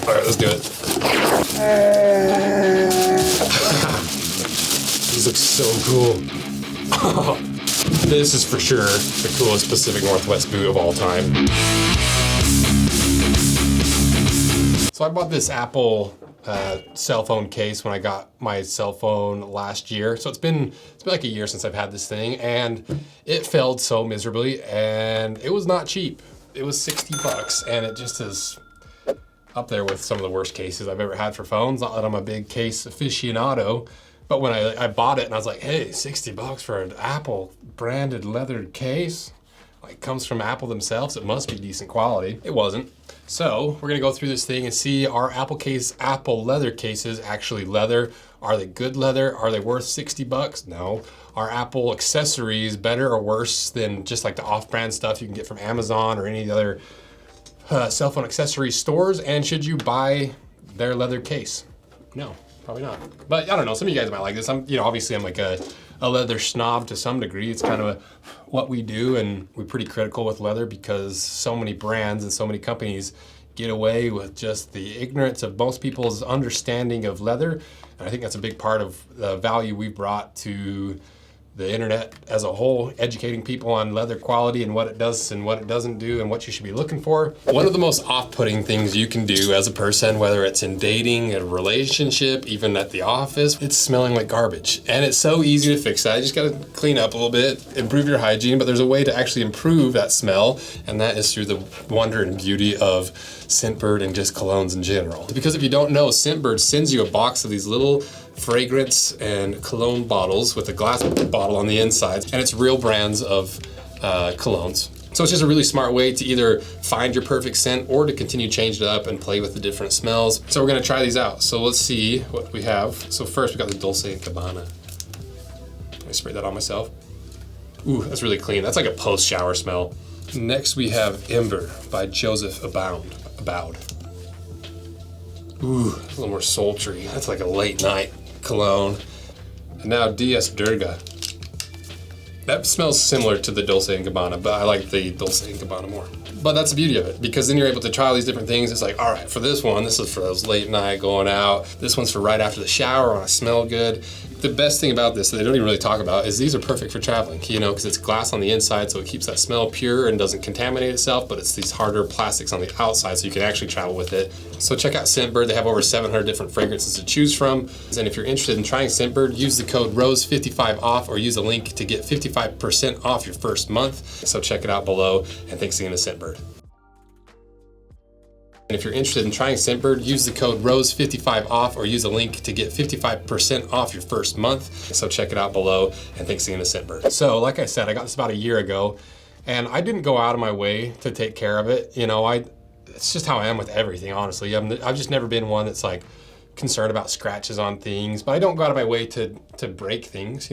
All right, let's do it. These look so cool. This is for sure the coolest Pacific Northwest boot of all time. So I bought this Apple cell phone case when I got my cell phone last year. So it's been like a year since I've had this thing, and it failed so miserably, and it was not cheap. It was 60 bucks, and it just is up there with some of the worst cases I've ever had for phones. Not that I'm a big case aficionado, but when I bought it and I was like, hey, 60 bucks for an Apple branded leather case? Like, comes from Apple themselves, it must be decent quality. It wasn't. So we're gonna go through this thing and see, are Apple leather cases actually leather? Are they good leather? Are they worth 60 bucks? No. Are Apple accessories better or worse than just like the off-brand stuff you can get from Amazon or any of the other cell phone accessory stores? And should you buy their leather case? No, probably not. But I don't know, some of you guys might like this. Obviously I'm like a leather snob to some degree. It's kind of what we do, and we're pretty critical with leather because so many brands and so many companies get away with just the ignorance of most people's understanding of leather. And I think that's a big part of the value we brought to the internet as a whole, educating people on leather quality and what it does and what it doesn't do and what you should be looking for. One of the most off-putting things you can do as a person, whether it's in dating, a relationship, even at the office, it's smelling like garbage. And it's so easy to fix that. You just gotta clean up a little bit, improve your hygiene, but there's a way to actually improve that smell, and that is through the wonder and beauty of Scentbird and just colognes in general. Because if you don't know, Scentbird sends you a box of these little fragrance and cologne bottles with a glass bottle on the inside, and it's real brands of colognes. So it's just a really smart way to either find your perfect scent or to continue changing it up and play with the different smells. So we're gonna try these out. So let's see what we have. So first we got the Dulce & Gabbana. I sprayed that on myself. Ooh, that's really clean. That's like a post-shower smell. Next we have Ember by Joseph Aboud. Ooh, a little more sultry. That's like a late night cologne. And now DS Durga. That smells similar to the Dulce & Gabbana, but I like the Dulce & Gabbana more. But that's the beauty of it, because then you're able to try all these different things. It's like, all right, for this one, this is for those late night going out. This one's for right after the shower, when I smell good. The best thing about this that they don't even really talk about is these are perfect for traveling, because it's glass on the inside, so it keeps that smell pure and doesn't contaminate itself, but it's these harder plastics on the outside, so you can actually travel with it. So check out Scentbird. They have over 700 different fragrances to choose from. And if you're interested in trying Scentbird, use the code ROSE55OFF or use a link to get 55% off your first month. So check it out below, and thanks again to Scentbird. And if you're interested in trying Scentbird, use the code ROSE55OFF or use a link to get 55% off your first month. So check it out below, and thanks again to Scentbird. So like I said, I got this about a year ago, and I didn't go out of my way to take care of it. It's just how I am with everything, honestly. I've just never been one that's like concerned about scratches on things, but I don't go out of my way to break things.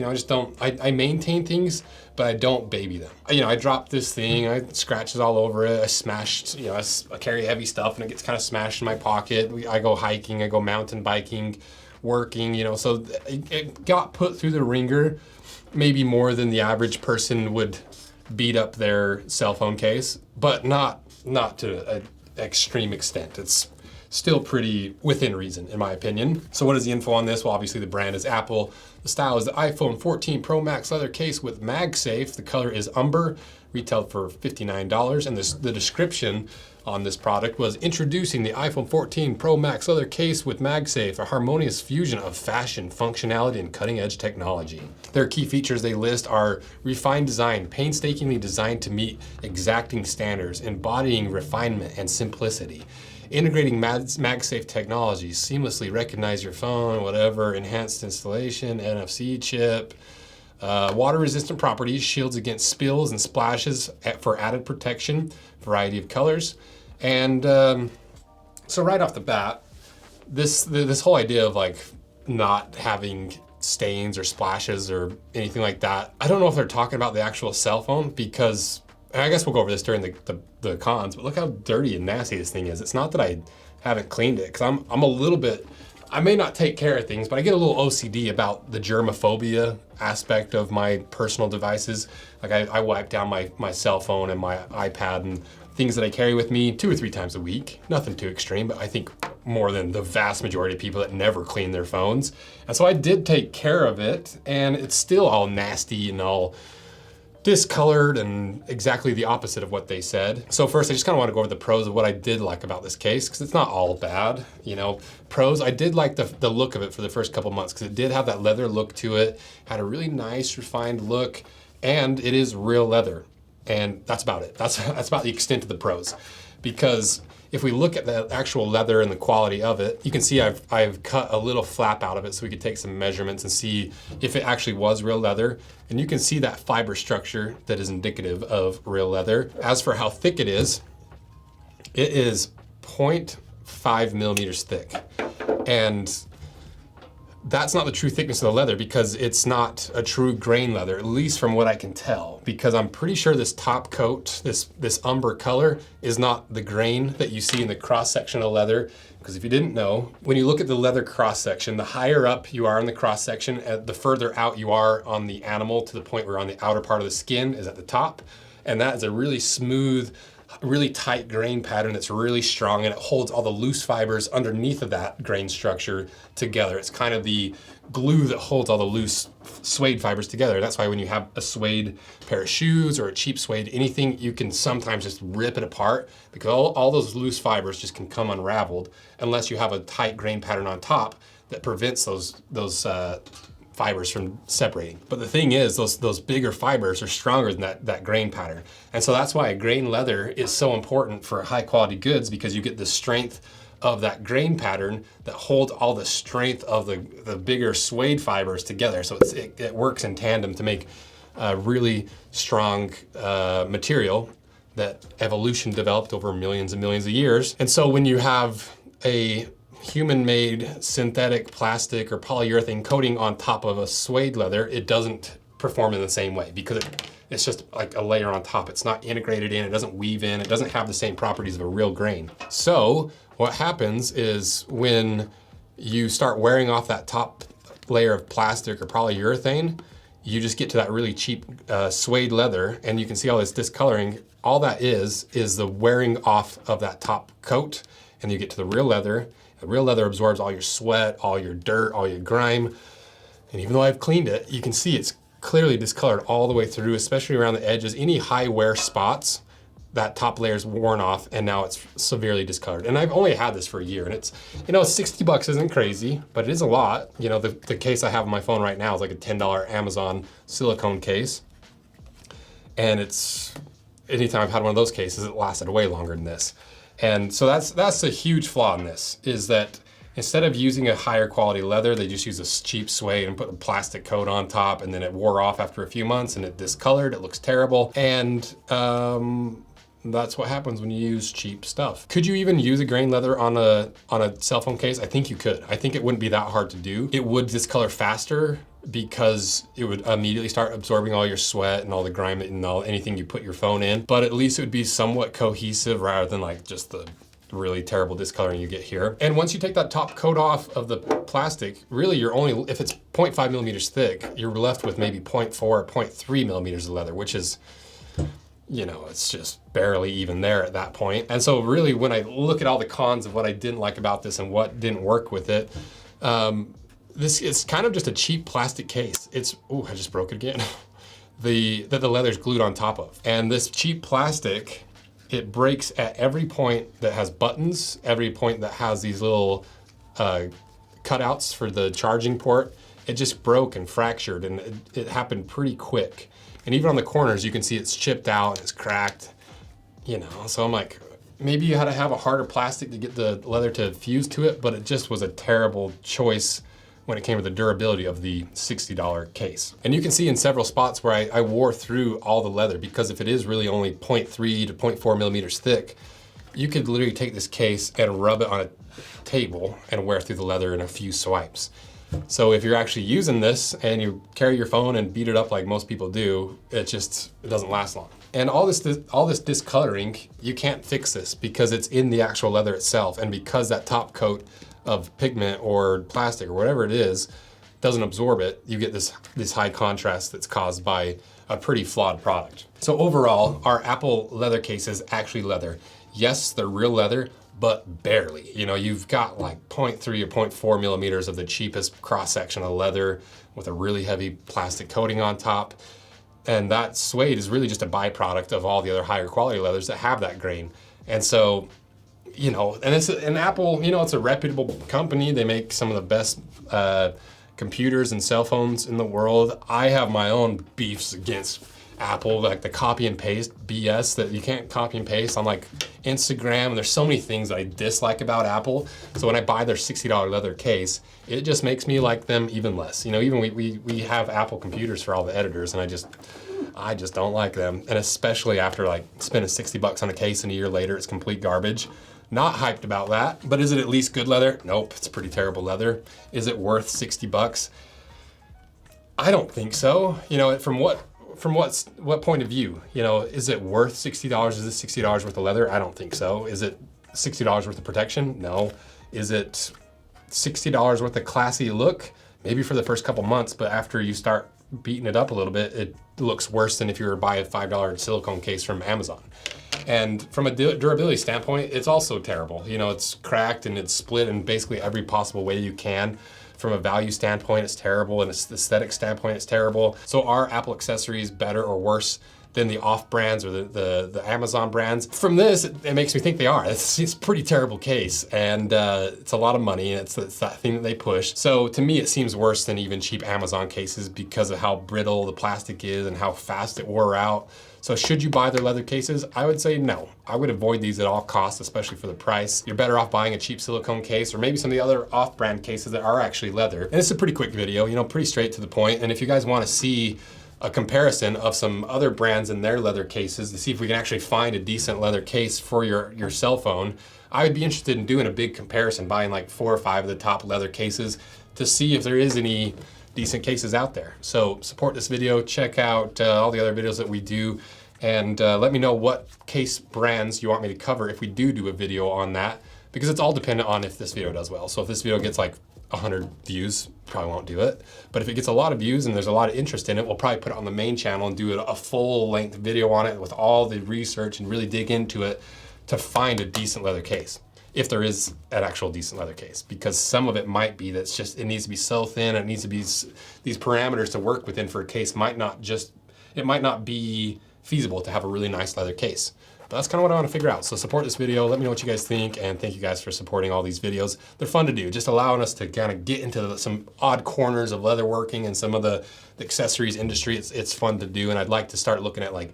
I maintain things, but I don't baby them. I dropped this thing, I scratches all over it, I smashed, I carry heavy stuff and it gets kind of smashed in my pocket. I go hiking, I go mountain biking, working, so it got put through the ringer maybe more than the average person would beat up their cell phone case, but not to an extreme extent. It's still pretty within reason, in my opinion. So what is the info on this? Well, obviously the brand is Apple. The style is the iPhone 14 Pro Max leather case with MagSafe. The color is umber, retailed for $59. And the description on this product was introducing the iPhone 14 Pro Max leather case with MagSafe, a harmonious fusion of fashion, functionality, and cutting-edge technology. Their key features they list are refined design, painstakingly designed to meet exacting standards, embodying refinement and simplicity. Integrating MagSafe technology, seamlessly recognize your phone, whatever, enhanced installation, NFC chip, water-resistant properties, shields against spills and splashes for added protection, variety of colors. And so right off the bat, this whole idea of like not having stains or splashes or anything like that, I don't know if they're talking about the actual cell phone, because I guess we'll go over this during the cons, but look how dirty and nasty this thing is. It's not that I haven't cleaned it, because I'm a little bit, I may not take care of things, but I get a little OCD about the germophobia aspect of my personal devices. Like I wipe down my cell phone and my iPad and things that I carry with me 2 or 3 times a week. Nothing too extreme, but I think more than the vast majority of people that never clean their phones. And so I did take care of it, and it's still all nasty and all discolored and exactly the opposite of what they said. So first, I just kind of want to go over the pros of what I did like about this case, because it's not all bad. You know, pros, I did like the look of it for the first couple months, because it did have that leather look to it, had a really nice refined look, and it is real leather. And that's about it. That's about the extent of the pros. Because if we look at the actual leather and the quality of it, you can see I've cut a little flap out of it so we could take some measurements and see if it actually was real leather. And you can see that fiber structure that is indicative of real leather. As for how thick it is 0.5 millimeters thick. And that's not the true thickness of the leather, because it's not a true grain leather, at least from what I can tell, because I'm pretty sure this top coat, this umber color, is not the grain that you see in the cross section of leather. Because if you didn't know, when you look at the leather cross section, the higher up you are in the cross section, the further out you are on the animal, to the point where on the outer part of the skin is at the top. And that is a really smooth, really tight grain pattern that's really strong, and it holds all the loose fibers underneath of that grain structure together. It's kind of the glue that holds all the loose suede fibers together. That's why when you have a suede pair of shoes or a cheap suede anything, you can sometimes just rip it apart, because all those loose fibers just can come unraveled unless you have a tight grain pattern on top that prevents those fibers from separating. But the thing is, those bigger fibers are stronger than that grain pattern. And so that's why grain leather is so important for high quality goods, because you get the strength of that grain pattern that holds all the strength of the bigger suede fibers together. So it works in tandem to make a really strong material that evolution developed over millions and millions of years. And so when you have a human-made synthetic plastic or polyurethane coating on top of a suede leather, it doesn't perform in the same way, because it's just like a layer on top. It's not integrated in, it doesn't weave in, it doesn't have the same properties of a real grain. So what happens is when you start wearing off that top layer of plastic or polyurethane, you just get to that really cheap suede leather, and you can see all this discoloring. All that is the wearing off of that top coat, and you get to the real leather. The real leather absorbs all your sweat, all your dirt, all your grime. And even though I've cleaned it, you can see it's clearly discolored all the way through, especially around the edges. Any high wear spots, that top layer is worn off, and now it's severely discolored. And I've only had this for a year, and it's, $60 isn't crazy, but it is a lot. The case I have on my phone right now is like a $10 Amazon silicone case. And anytime I've had one of those cases, it lasted way longer than this. And so that's a huge flaw in this, is that instead of using a higher quality leather, they just use a cheap suede and put a plastic coat on top, and then it wore off after a few months and it discolored, it looks terrible. And that's what happens when you use cheap stuff. Could you even use a grain leather on a cell phone case? I think you could. I think it wouldn't be that hard to do. It would discolor faster, because it would immediately start absorbing all your sweat and all the grime and anything you put your phone in. But at least it would be somewhat cohesive, rather than like just the really terrible discoloring you get here. And once you take that top coat off of the plastic, really if it's 0.5 millimeters thick, you're left with maybe 0.4 or 0.3 millimeters of leather, which is, it's just barely even there at that point. And so really, when I look at all the cons of what I didn't like about this and what didn't work with it, this is kind of just a cheap plastic case. I just broke it again. That the leather's glued on top of. And this cheap plastic, it breaks at every point that has buttons, every point that has these little cutouts for the charging port. It just broke and fractured, and it happened pretty quick. And even on the corners, you can see it's chipped out, it's cracked, So I'm like, maybe you had to have a harder plastic to get the leather to fuse to it, but it just was a terrible choice when it came to the durability of the $60 case. And you can see in several spots where I wore through all the leather, because if it is really only 0.3 to 0.4 millimeters thick, you could literally take this case and rub it on a table and wear through the leather in a few swipes. So if you're actually using this and you carry your phone and beat it up like most people do, it doesn't last long. And all this discoloring, you can't fix this, because it's in the actual leather itself, and because that top coat of pigment or plastic or whatever it is doesn't absorb it, you get this high contrast that's caused by a pretty flawed product. So overall, our Apple leather case is actually leather. Yes, they're real leather, but barely. You know, you've got like 0.3 or 0.4 millimeters of the cheapest cross-section of leather with a really heavy plastic coating on top. And that suede is really just a byproduct of all the other higher quality leathers that have that grain. And so, you know, and Apple, you know, it's a reputable company. They make some of the best computers and cell phones in the world. I have my own beefs against Apple, like the copy and paste BS that you can't copy and paste on like Instagram. And there's so many things that I dislike about Apple. So when I buy their $60 leather case, it just makes me like them even less. You know, even we have Apple computers for all the editors, and I just don't like them. And especially after like spending 60 bucks on a case and a year later, it's complete garbage. Not hyped about that, but is it at least good leather? Nope, it's pretty terrible leather. Is it worth 60 bucks? I don't think so. You know, from what point of view? You know, is it worth $60? Is this $60 worth of leather? I don't think so. Is it $60 worth of protection? No. Is it $60 worth of classy look? Maybe for the first couple months, but after you start beating it up a little bit, it looks worse than if you were to buy a $5 silicone case from Amazon. And from a durability standpoint, it's also terrible. You know, it's cracked and it's split in basically every possible way you can. From a value standpoint, it's terrible, and an aesthetic standpoint, it's terrible. So are Apple accessories better or worse than the off brands or the Amazon brands? From this, it makes me think they are. It's a pretty terrible case, and it's a lot of money, and it's that thing that they push. So to me, it seems worse than even cheap Amazon cases because of how brittle the plastic is and how fast it wore out. So should you buy their leather cases? I would say no. I would avoid these at all costs, especially for the price. You're better off buying a cheap silicone case or maybe some of the other off-brand cases that are actually leather. And it's a pretty quick video, you know, pretty straight to the point. And if you guys want to see a comparison of some other brands and their leather cases to see if we can actually find a decent leather case for your cell phone, I would be interested in doing a big comparison, buying like 4 or 5 of the top leather cases to see if there is any decent cases out there. So support this video, check out all the other videos that we do, and let me know what case brands you want me to cover if we do a video on that, because it's all dependent on if this video does well. So if this video gets like 100 views, probably won't do it. But if it gets a lot of views and there's a lot of interest in it, we'll probably put it on the main channel and do a full length video on it with all the research and really dig into it to find a decent leather case. If there is an actual decent leather case, because some of it might be that's just, it needs to be so thin, it needs to be these parameters to work within for a case might not be feasible to have a really nice leather case. But that's kind of what I want to figure out. So support this video, let me know what you guys think, and thank you guys for supporting all these videos. They're fun to do, just allowing us to kind of get into some odd corners of leatherworking and some of the accessories industry. It's fun to do, and I'd like to start looking at like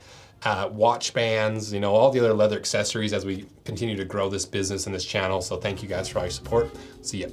watch bands, you know, all the other leather accessories as we continue to grow this business and this channel. So thank you guys for all your support. See ya.